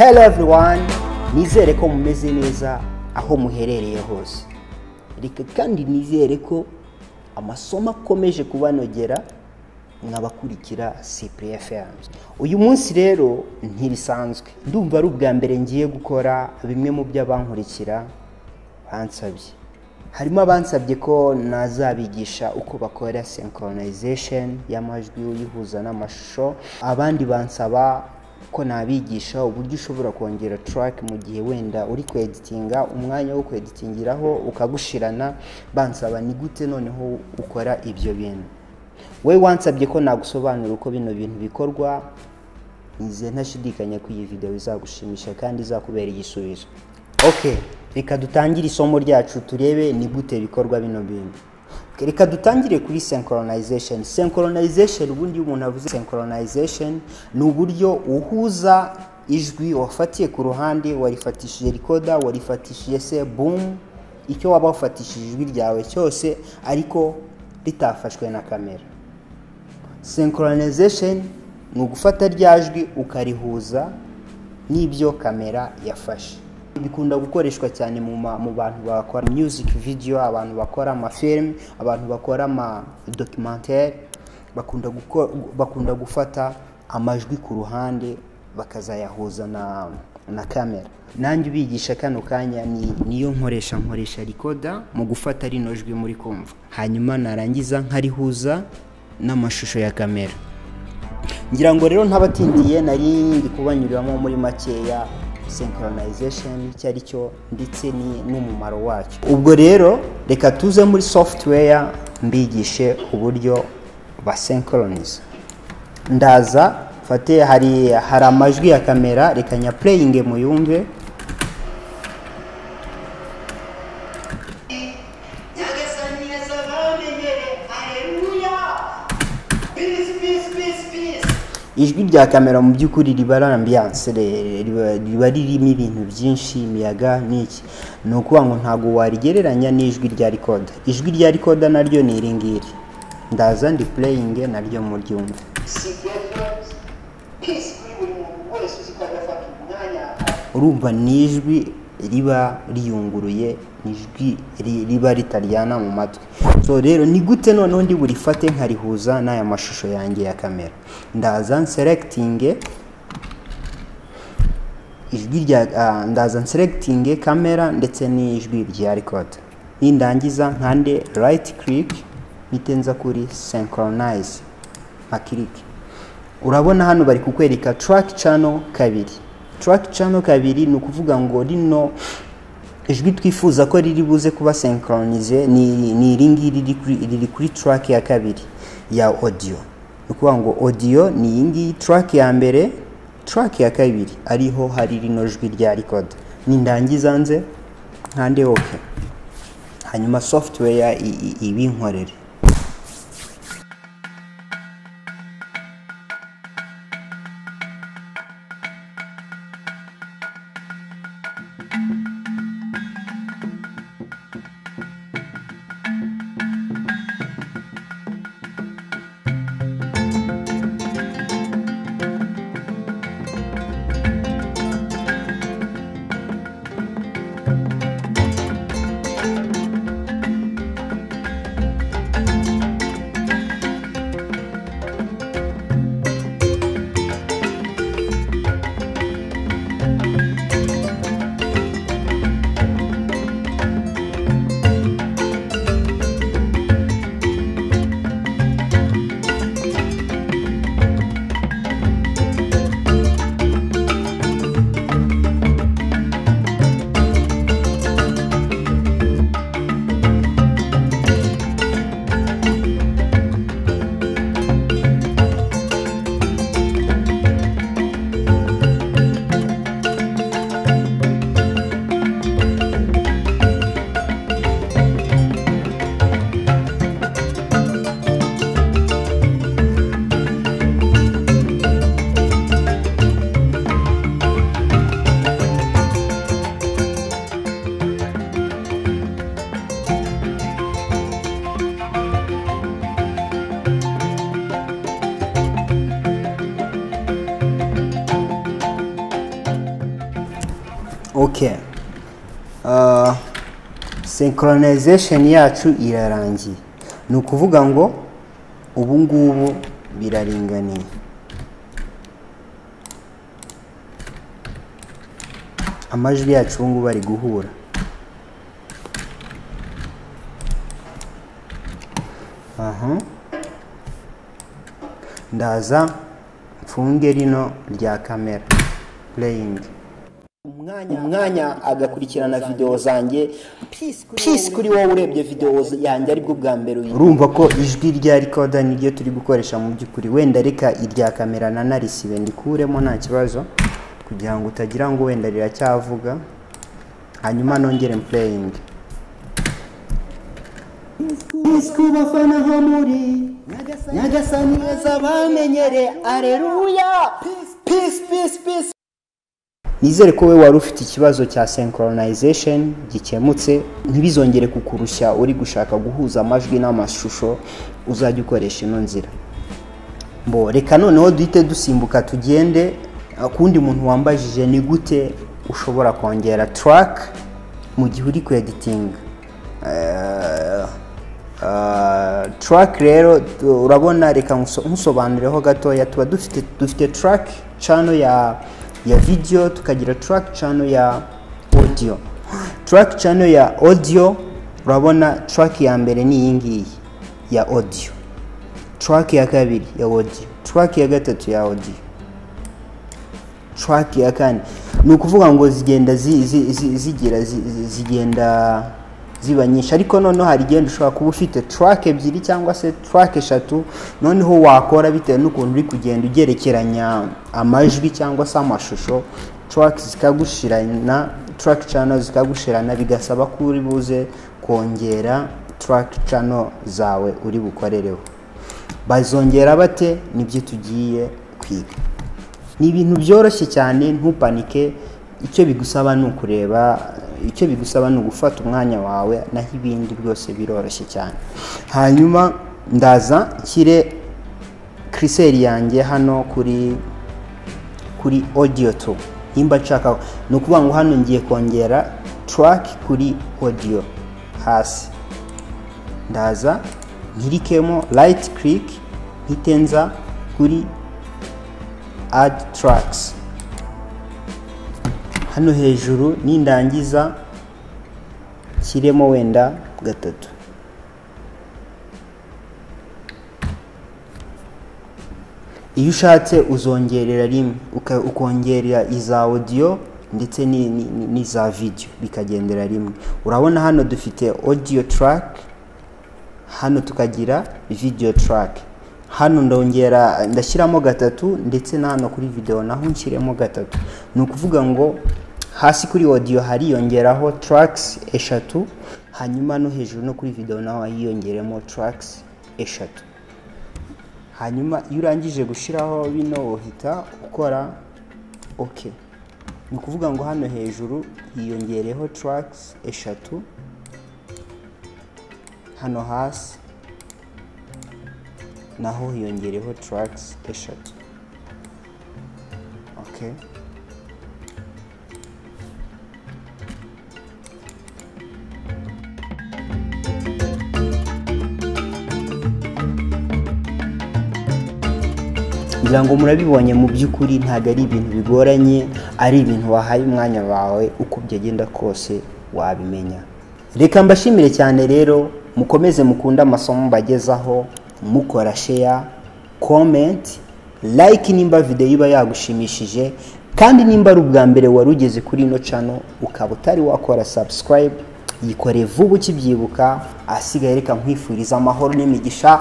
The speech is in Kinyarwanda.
Hello everyone, nizere ko mumeze neza aho muherereye hose. Reka kandi nizere ko amasomo akomeje kubanogera mwabakurikira Cyprien FM. Uyu munsi rero ntibisanzwe. Ndumva ari ubwa mbere ngiye gukora bimwe mu by'abankurikira bansabye. Harimo abansabye ko nazabigisha uko bakora synchronization y'amajwi uyihuza n'amashusho, abandi bansaba ko nabigisha uburyo ushobora kongera track mu gihe wenda uri kweditinga, umwanya wo kweditingiraho ukagushirana, bansaba ni gute noneho ukora ibyo bintu. We wansabye ko nagusobanura uko bino bintu bikorwa, nize ntashidikanya ko iyi video izagushimisha kandi izakubera igisubizo. Okay, reka dutangire isomo ryacu turebe ni gute bikorwa bino bintu. Reka dutangire kuri synchronization. Synchronization, ubundi umuntu avuze synchronization ni uburyo uhuza ijwi wafatiye ku ruhande, warifatishije recorder, warifatishije se boom, icyo waba wafatishije ijwi ryawe cyose ariko ritafashwe na kamera. Synchronization ni ugufata ryajwi ukarihuza n'ibyo kamera yafashe. Bikunda gukoreshwa cyane mu bantu bakora music video, abantu bakora amafilm, abantu bakora ama documentaire, bakunda gufata amajwi ku ruhande bakazayahuza na kamera. Nanjye ubigisha kano kanya niyo nkoresha recorder mu gufata rino jwi muri kumva, hanyuma narangiza nkarihuza n'amashusho ya kamera. Ngira ngo rero ntabatindiye nari ndi kubanyuriramo muri makeya synchronization cyari cyo ndetse n'umumaro wacyo. Ubwo rero reka tuze muri software mbigishe uburyo ba synchronize. Ndaza fate hari amajwi ya kamera, reka nya playing mu yumve. Ijwi rya kamera mu byukuri ribara ambiance, riba ririmo ibintu byinshi, imiyaga n'iki. No kuba ngo ntago warigereranya n'ijwi rya recorder. Ijwi rya recorder naryo ni iringiri. Ndaza ndi playing naryo mu ryumve. Urumva nijwi riba riyunguruye, nijwi riba ritaryana mu matwi. So rero ni gute noneho ndi burifate nkarihuza n'aya mashusho yanjye ya kamera. Ndaza selecting ijwi rya ndaza selecting kamera ndetse n'ijwi rya recorder. Nindangiza nkande right click bitenza kuri synchronize click. Urabona hano bari kukwereka track channel kabiri. Track channel kabiri ni ukuvuga ngo rino ijwi twifuza ko riri buze kuba synchronize ni iringiri riri kuri track ya kabiri ya audio. Ukuvuga ngo audio ni ingi track ya mbere, track ya kabiri ariho hari rino jwi rya recorder. Nindangiza nze nkande okay, hanyuma software ibinkorere. Okay. Synchronization yacu irarangiye. Ni ukuvuga ngo ubu ngubu biraringaniye. Amajwi yacu ubu ngubu ari guhura. Ndaza mfunge rino rya kamera playing. Umwanya agakurikirana video zanjye peace kuri wowe urebye video yanjye aribwo bwa mbere urumva ko ijwi rya recorder niryo turi gukoresha mu byukuri. Wenda reka irya kamera na narisibe ndikuremo nta kibazo kugira ngo utagira ngo wenda riracyavuga, hanyuma nongere playing. Kubafana ho muri Nyagasani azabamenyere. Alleluya. Peace. Nizere ko we wari ufite ikibazo cya synchronization gikemutse, ntibizongere kukurushya uri gushaka guhuza amajwi n'amashusho, uzajya ukoresha ino nzira. Reka noneho duhite dusimbuka tugende kundi muntu wambajije ni gute ushobora kongera track mu gihe uri ku editing. Track rero urabona, reka nkusobanureho gatoya. Tuba dufite track channel ya video, tukagira track channel ya audio. Track channel ya audio urabona track ya mbere ni iyi ngiyi ya audio, track ya kabiri ya audio, track ya gatatu ya audio, track ya kane. Ni ukuvuga ngo zigenda zigenda ziba nyinshi, ariko noneho hari igenda ushobora kuba ufite track ebyiri cyangwa se track eshatu. Noneho wakora bitewe n'ukuntu uri kugenda ugerekeranya amajwi cyangwa se amashusho, track zikagushirana, track channel zikagushirana, bigasaba ko uri buze kongera track channel zawe uri bukorereho. Bazongera bate? Nibyo tugiye kwiga. Ni ibintu byoroshye cyane, ntupanike. Icyo bigusaba ni ukureba, icyo bigusaba ni ugufata umwanya wawe, naho ibindi byose biroroshye cyane. Hanyuma ndaza nshyire cursor yanjye hano kuri audio 2. Nimba nshaka, ni ukuvuga ngo hano ngiye kongera track kuri audio hasi. Ndaza nkirikemo right click, hitenza kuri add tracks. Hano hejuru nindangiza kiremo wenda gatatu. Iyo ushatse uzongerera rimwe, ukongerera iza audio ndetse n'iza video bikagendera rimwe. Urabona hano dufite audio track, hano tukagira video track. Hano ndashyiramo gatatu, ndetse na hano kuri video naho nshyiremo gatatu. Ni ukuvuga ngo hasi kuri audio hariyongeraho tracks eshatu, hanyuma no hejuru no kuri video naho hiyongeremo tracks eshatu. Hanyuma iyo urangije gushiraho bino uhita ukora okay. Ni ukuvuga ngo hano hejuru hiyongereho tracks eshatu, hano hasi naho hiyongereho tracks eshatu. Okay. Ngira ngo murabibonye mu by'ukuri ntago ari ibintu bigoranye, ari ibintu wahaye umwanya wawe, uko byagenda kose wabimenya. Reka mbashimire cyane rero, mukomeze mukunda amasomo bagezaho, mukora share, comment, like nimba video iba yagushimishije, kandi nimba ari ubwa mbere warugeze kuri ino channel ukaba utari wakora subscribe, yikore vuba ukibyibuka. Asigaye reka nkwifuriza amahoro n'imigisha.